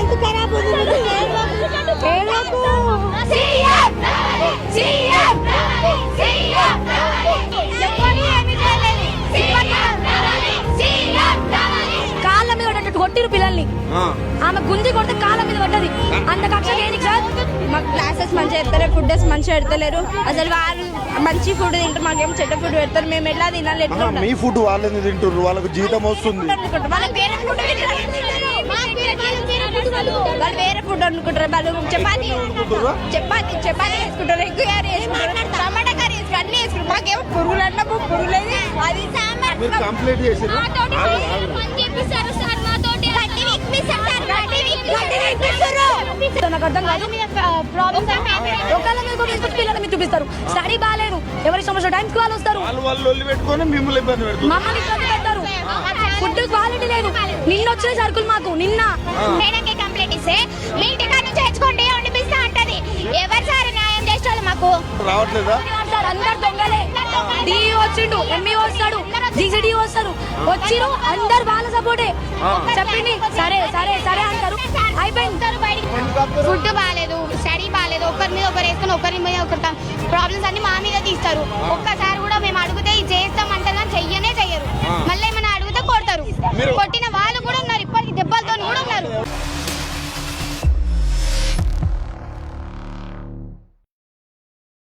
Health ఖరాబ్ ఉంది. కాళ్ళ మీద పడ్డట్టు కొట్టిరు పిల్లల్ని. ఆమె గుంజి కొడితే కాళ్ళ మీద పడ్డది. అంత కక్ష దేనికి సార్? మాకు క్లాసెస్ మంచిగా పెడతారు, ఫుడ్ మంచిగా పెడతలేరు. అసలు వాళ్ళు మంచి ఫుడ్ తింటారు, మాకేం చెడ్డ ఫుడ్ పెడతారు. మేము ఎలా తినాలి? ఎట్లా మీ ఫుడ్ వాళ్ళని తింటారు, వాళ్ళకి జీతం వస్తుంది. వాళ్ళు వేరే ఫుడ్ అనుకుంటారు. వాళ్ళు చపాతీ వేసుకుంటారు, ఎగ్ కర్రీ వేసుకుంటారు, టమాటా కర్రీ వేసుకుంటారు, అన్ని వేసుకుంటారు. మాకేమో పురుగులు అన్న పురుగులేదు. అది సాంబార్ కంప్లీట్ చేసి నాకు అర్థం కాదు. ఒకళ్ళ మీద కూడా పిల్లల మీద చూపిస్తారు. స్టడీ బాగాలేదు, ఎవరి సమస్య టైంకి వాళ్ళు వస్తారు, వాళ్ళు పెట్టుకొని మిమ్మల్ని ఇబ్బంది పెడతారు, మమ్మల్ని ఇబ్బంది పెడతారు. ఫుడ్ క్వాలిటీ లేదు. నిన్న వచ్చిన సరుకులు మాకు నిన్న మేడంకి కంప్లైంట్ ఇస్తే మీ ఇంటికాడ నుంచి తెచ్చుకోండి వండిపిస్తా అంటది. ఎవరు సార్ న్యాయం చేసేవాళ్ళు మాకు? రావట్లేదా? అందరు దొంగలే. డిఈ వచ్చిండు, ఎంఈ వస్తాడు, జీసీడీ వస్తారు, వచ్చిరు అందరు వాళ్ళ సపోర్టే. చెప్పింది సరే సరే సరే అంటారు, అయిపోయింది. ఫుడ్ బాగాలేదు, స్టడీ బాగాలేదు, ఒకరి మీద ఒకరు వేసుకొని ఒకరి మీద ఒకరు ప్రాబ్లమ్స్ అన్ని మా మీద తీస్తారు. ఒక్కసారి కూడా మేము అడిగితే ఇది చేస్తామంటే చెయ్యనే